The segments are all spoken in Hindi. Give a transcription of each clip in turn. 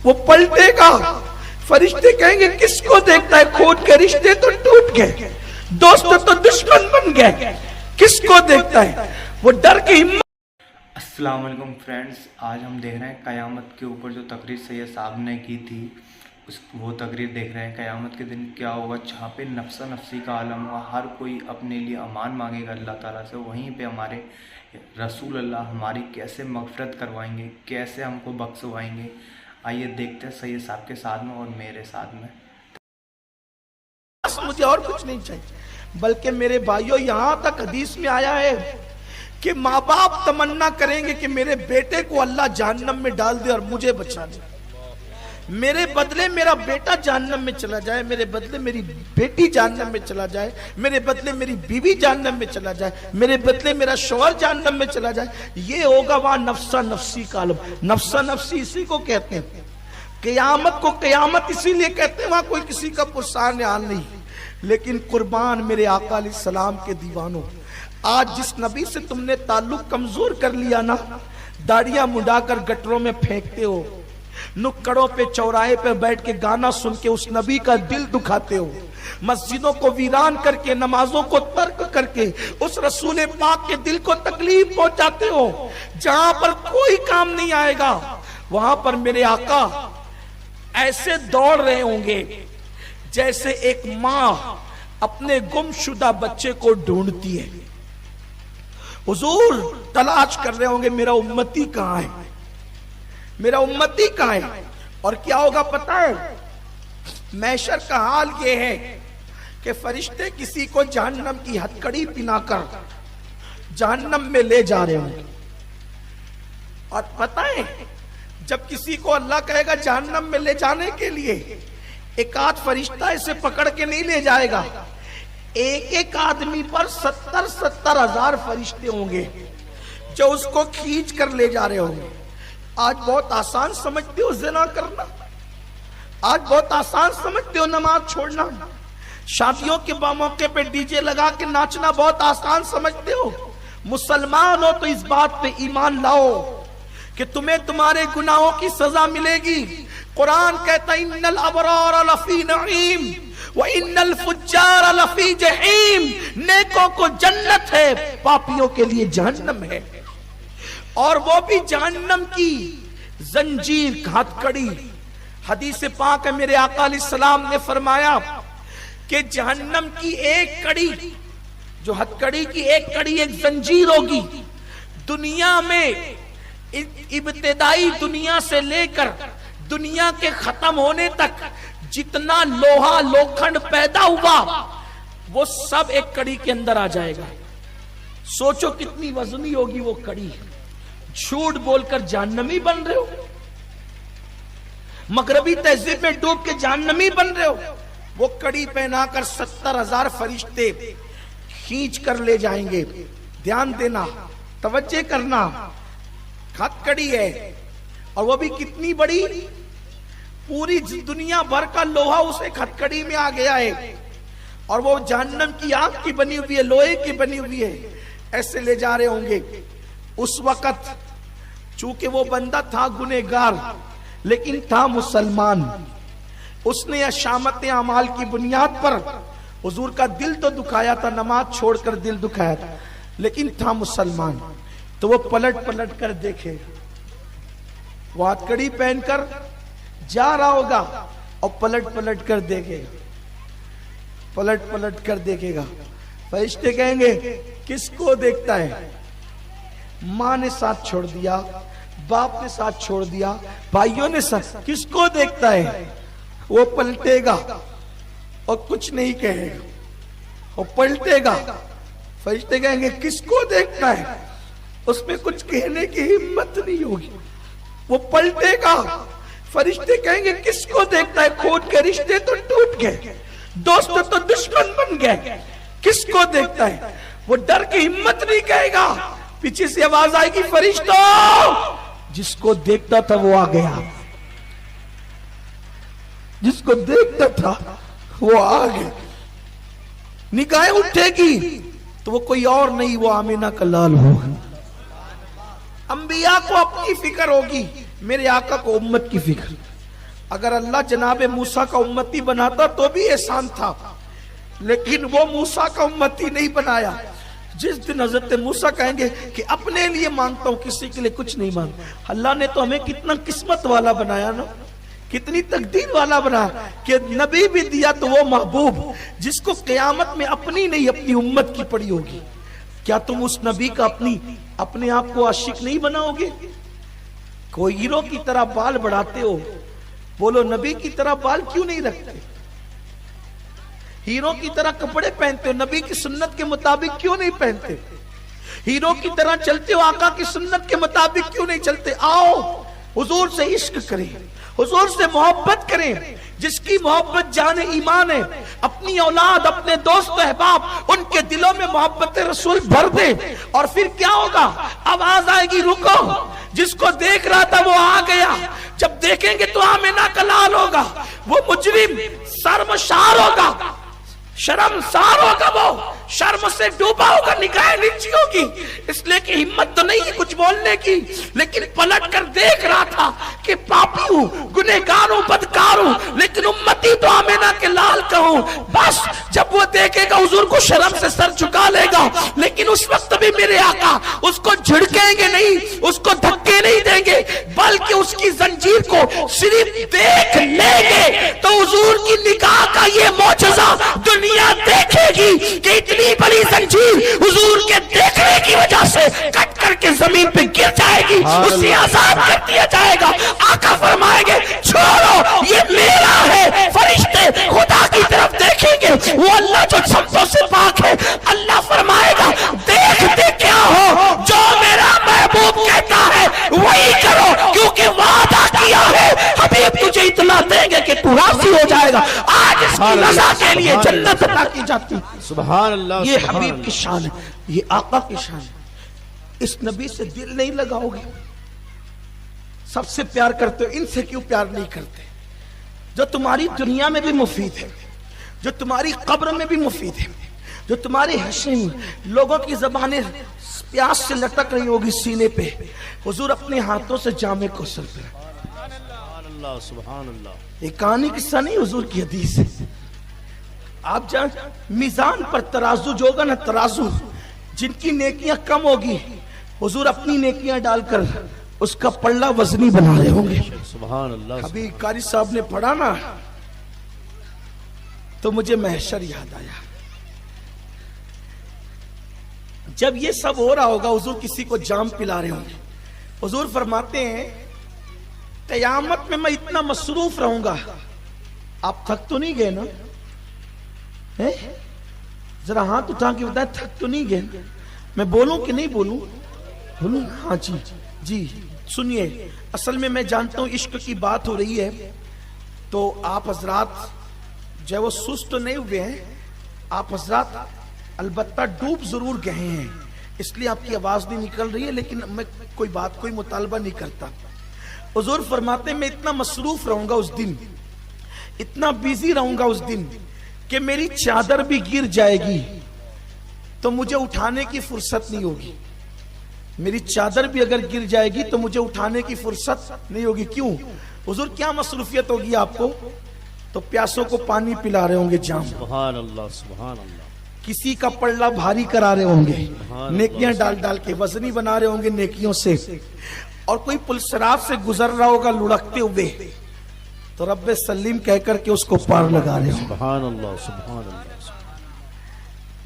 वो पलटेगा। फरिश्ते कहेंगे किसको देखता है, खोद के रिश्ते तो टूट गए, दोस्त तो दुश्मन बन गए, किसको देखता है। वो डर की हिम्मत। अस्सलाम वालेकुम फ्रेंड्स, आज हम देख रहे हैं क़यामत के ऊपर जो तकरीर सैयद साहब ने की थी, वो तकरीर देख रहे हैं। क़यामत के दिन क्या होगा, जहाँ पे नफ्सा नफ्सी का आलम हुआ, हर कोई अपने लिए अमान मांगेगा अल्लाह ताला से। वहीं पे हमारे रसूल अल्लाह हमारी कैसे मग़फ़िरत करवाएंगे, कैसे हमको बख्शवाएंगे। आइए देखते हैं सैयद साहब के साथ में और मेरे साथ में। मुझे और कुछ नहीं चाहिए, बल्कि मेरे भाइयों यहाँ तक हदीस में आया है कि माँ बाप तमन्ना करेंगे कि मेरे बेटे को अल्लाह जहन्नम में डाल दे और मुझे बचा दे। मेरे बदले मेरा बेटा जहन्नम में चला जाए, मेरे बदले मेरी बेटी जहन्नम में चला जाए, मेरे बदले मेरी बीवी जहन्नम में चला जाए, मेरे बदले मेरा शौहर जहन्नम में चला जाए। ये होगा वहां नफ्सा नफ्सी का आलम। नफ्सा नफ्सी इसी को कहते हैं। क़यामत को क़यामत इसीलिए कहते हैं, वहां कोई किसी का पुरसान हाल नहीं। लेकिन कुर्बान मेरे आका अलैहिस्सलाम के दीवानों, आज जिस नबी से तुमने ताल्लुक कमजोर कर लिया ना, दाढ़ियां मुंडाकर गटरों में फेंकते हो, नुक्कड़ों पे चौराहे पे बैठ के गाना सुन के उस नबी का दिल दुखाते हो, मस्जिदों को वीरान करके, नमाजों को तर्क करके उस रसूल पाक के दिल को तकलीफ पहुंचाते हो। जहां पर कोई काम नहीं आएगा, वहां पर मेरे आका ऐसे दौड़ रहे होंगे जैसे एक मां अपने गुमशुदा बच्चे को ढूंढती है। हुजूर तलाश कर रहे होंगे, मेरा उम्मती कहां है, मेरा उम्मती कहां है। और क्या होगा पता है, मैशर का हाल ये है कि फरिश्ते किसी को जहन्नम की हथकड़ी पिनाकर जहन्नम में ले जा रहे होंगे। और पता है, जब किसी को अल्लाह कहेगा जहन्नम में ले जाने के लिए, एक आध फरिश्ता इसे पकड़ के नहीं ले जाएगा, एक एक आदमी पर 70-70 हजार फरिश्ते होंगे जो उसको खींच कर ले जा रहे होंगे। आज बहुत आसान समझते हो ज़िना करना, आज बहुत आसान समझते हो नमाज छोड़ना, शादियों के मौके पे डीजे लगा के नाचना बहुत आसान समझते हो। मुसलमान हो तो इस बात पे ईमान लाओ कि तुम्हें तुम्हारे गुनाहों की सजा मिलेगी। कुरान कहता है इन्नल अबरार लफी नईम व इन्नल फुज्जार लफी जहीम। नेकों को जन्नत है, पापियों के लिए जहन्नम है। और वो भी जहन्नम की जंजीर, हथकड़ी। हदीस पाक है, मेरे आका अलैहिस्सलाम ने फरमाया कि जहन्नम की एक कड़ी, जो हथकड़ी की एक कड़ी, एक जंजीर होगी। दुनिया में इब्तिदाई दुनिया से लेकर दुनिया के खत्म होने तक जितना लोहा लोखंड पैदा हुआ, वो सब एक कड़ी के अंदर आ जाएगा। सोचो कितनी वजनी होगी वो कड़ी। झूठ बोलकर जहन्नमी बन रहे हो, मगरबी तहजीब में डूब के जहन्नमी बन रहे हो। वो कड़ी पहनाकर 70 हजार फरिश्ते खींच कर ले जाएंगे। ध्यान देना, तवज्जो करना, हथकड़ी है। और वो भी कितनी बड़ी, पूरी दुनिया भर का लोहा उस एक हथकड़ी में आ गया है। और वो जहन्नम की आग की बनी हुई है, लोहे की बनी हुई है, ऐसे ले जा रहे होंगे। उस वक्त चूंकि वो बंदा था गुनहगार, लेकिन था मुसलमान। उसने अशामत अमाल की बुनियाद पर हुजूर का दिल तो दुखाया था, नमाज छोड़कर दिल दुखाया था, लेकिन था मुसलमान। तो वो पलट पलट कर देखे, वो हथकड़ी पहनकर जा रहा होगा और पलट पलट कर देखेगा, पलट पलट कर देखेगा। फरिश्ते कहेंगे किसको देखता है। माँ ने साथ छोड़ दिया, बाप ने साथ छोड़ दिया, भाइयों ने साथ, किसको देखता है। वो पलटेगा और कुछ नहीं कहेगा, वो पलटेगा। फरिश्ते कहेंगे किसको देखता है, उसमें कुछ कहने की हिम्मत नहीं होगी। वो पलटेगा, फरिश्ते कहेंगे किसको देखता है, खोद के रिश्ते तो टूट गए, दोस्त तो दुश्मन बन गए, किसको देखता है। वो डर की हिम्मत नहीं कहेगा। पीछे से आवाज आएगी, फरिश्तों, जिसको देखता था वो आ गया, जिसको देखता था वो आ गया। निगाहें उठेगी तो वो कोई और नहीं, वो आमीना का लाल होगा। अंबिया को अपनी फिक्र होगी, मेरे आका को उम्मत की फिक्र। अगर अल्लाह जनाबे मूसा का उम्मती बनाता तो भी एहसान था, लेकिन वो मूसा का उम्मती नहीं बनाया। जिस दिन हजरत मूसा कहेंगे कि अपने लिए मांगता हूं, किसी के लिए कुछ नहीं मांगता, अल्लाह ने तो हमें कितना किस्मत वाला बनाया ना, कितनी तकदीर वाला बनाया कि नबी भी दिया तो वो महबूब जिसको क़यामत में अपनी नहीं अपनी उम्मत की पड़ी होगी। क्या तुम उस नबी का अपने आप को आशिक नहीं बनाओगे? कोई हीरो की तरह बाल बढ़ाते हो, बोलो नबी की तरह बाल क्यों नहीं रखते? हीरो की तरह कपड़े पहनते हो, नबी की सुन्नत के मुताबिक क्यों नहीं पहनते? हीरो की तरह चलते हो, आका की सुन्नत के मुताबिक क्यों नहीं चलते? आओ हुजूर से इश्क करें, हुजूर से मोहब्बत करें। जिसकी मोहब्बत जाने ईमान है, अपनी औलाद, अपने दोस्त अहबाब, उनके दिलों में मोहब्बत रसूल भर दे, और फिर क्या होगा? आवाज आएगी रुको। जिसको देख रहा था वो आ गया, जब देखेंगे तो आमिना का लाल होगा, वो मुजरिम शर्मसार होगा, शर्मसार होगा, वो शर्म से डूबा होगा, निगाहें नीची होगी। इसलिए कि हिम्मत तो नहीं है कुछ बोलने की, लेकिन पलट कर देख रहा था कि पापी हूं, गुनहगार हूं, बदकार हूं, लेकिन उम्मती तो आमिना के लाल का हूं। बस जब वो देखेगा हुजूर को शर्म से सर झुका लेगा, लेकिन उस वक्त भी मेरे आका उसको झिड़केंगे नहीं, उसको धक्के नहीं देंगे, बल्कि उसकी जंजीर को सिर्फ देख लेंगे तो हुजूर की निगाह का ये मौजज़ा दुनिया देखेगी कि इतनी बड़ी जंजीर हुजूर के देखने की वजह से कट करके जमीन पे गिर जाएगी, उसे आजाद कर दिया जाएगा। आका फरमाएंगे छोड़ो ये मेरा है। फरिश्ते खुदा की तरफ देखेंगे, वो अल्लाह जो शब्दों से पाक है, अल्लाह फरमाएगा देखते क्या हो, जो मेरा महबूब कहता है वही करो, क्योंकि वादा किया है हबीब तुझे इतना देंगे कि तू राजी हो जाएगा। आज इसकी रज़ा के लिए जन्नत अता की जाती। सुभान अल्लाह। ये हबीब की शान है, ये आका की शान है। इस नबी से दिल नहीं लगाओगे, सबसे प्यार करते हो, इनसे क्यों प्यार नहीं करते? जो तुम्हारी दुनिया में भी मुफीद है, जो तुम्हारी कब्र में भी मुफीद है, जो तुम्हारी हश्र लोगों की ज़बानें प्यास से लटक रही होगी सीने पे, हुजूर अपने हाथों से जामे कौसर पे। सुभान अल्लाह। एक कहानी किस्सा नहीं, हुजूर की हदीस है। आप जान मीजान पर तराजू जो होगा ना, तराजू जिनकी नेकियां कम होगी, हुजूर अपनी नेकियां डालकर उसका पल्ला वजनी बना रहे होंगे। सुभान अल्लाह। अभी कारी साहब ने पढ़ा ना, तो मुझे महशर याद आया। जब ये सब हो रहा होगा, हुजूर किसी को जाम पिला रहे होंगे, हुजूर फरमाते हैं क़यामत में मैं इतना मसरूफ रहूंगा। आप थक तो नहीं गए ना? है? जरा हाथ उठा के बताए, थक तो नहीं गए? मैं बोलूं कि नहीं बोलूं? बोलूं? हाँ जी जी सुनिए। असल में मैं जानता हूं इश्क की बात हो रही है, तो आप हजरात जो वो सुस्त तो नहीं हुए हैं, आप हजरात अलबत्ता डूब जरूर गए हैं, इसलिए आपकी आवाज नहीं निकल रही है, लेकिन मैं कोई मुतालबा नहीं करता। हुजूर फरमाते मैं इतना मसरूफ रहूंगा उस दिन, इतना बिजी रहूंगा उस दिन कि मेरी चादर भी गिर जाएगी तो मुझे उठाने की फुर्सत नहीं होगी। मेरी चादर भी अगर गिर जाएगी तो मुझे उठाने की फुर्सत नहीं होगी। क्यों? हुजूर क्या मसरूफियत होगी आपको? तो प्यासों को पानी पिला रहे होंगे जाम, सुभान अल्लाह, सुभान अल्लाह। किसी का पल्ला भारी करा रहे होंगे, नेकियां डाल डाल के वजनी बना रहे होंगे नेकियों से, और कोई पुलसरात से गुजर रहा होगा लुढ़कते हुए, तो रब्बे सलीम कह करके उसको पार लगा रहे हो। सुभान अल्लाह, सुभान अल्लाह,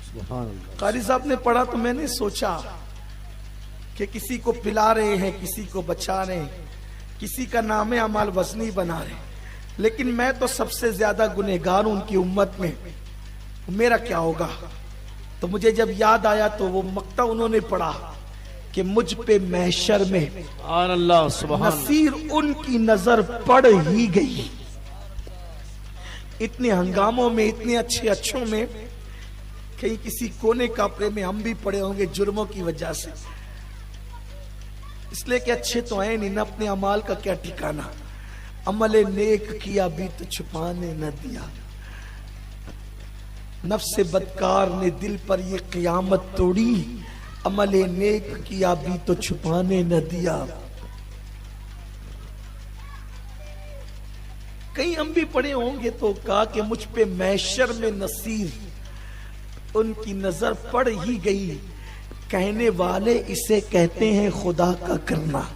सुभान अल्लाह। कारी साहब ने पढ़ा तो मैंने सोचा कि किसी को पिला रहे हैं, किसी को बचा रहे हैं, किसी का नाम अमाल वजनी बना रहे हैं, लेकिन मैं तो सबसे ज्यादा गुनहगार हूं उनकी उम्मत में, मेरा क्या होगा? तो मुझे जब याद आया तो वो मक्ता उन्होंने पढ़ा कि मुझ पे महशर में अल्लाह सुभान नसीर उनकी नजर पड़ ही गई। इतने हंगामों में, इतने अच्छों में, कहीं किसी कोने कापरे में हम भी पड़े होंगे जुर्मों की वजह से, इसलिए कि अच्छे तो आए नहीं ना, अपने अमाल का क्या ठिकाना। अमले नेक किया भी तो छुपाने न दिया, नफ्से बदकार ने दिल पर ये क़यामत तोड़ी, अमले नेक किया भी तो छुपाने न दिया। कहीं हम भी पढ़े होंगे तो कहा कि मुझ पे मैशर में नसीर उनकी नजर पड़ ही गई, कहने वाले इसे कहते हैं खुदा का करना।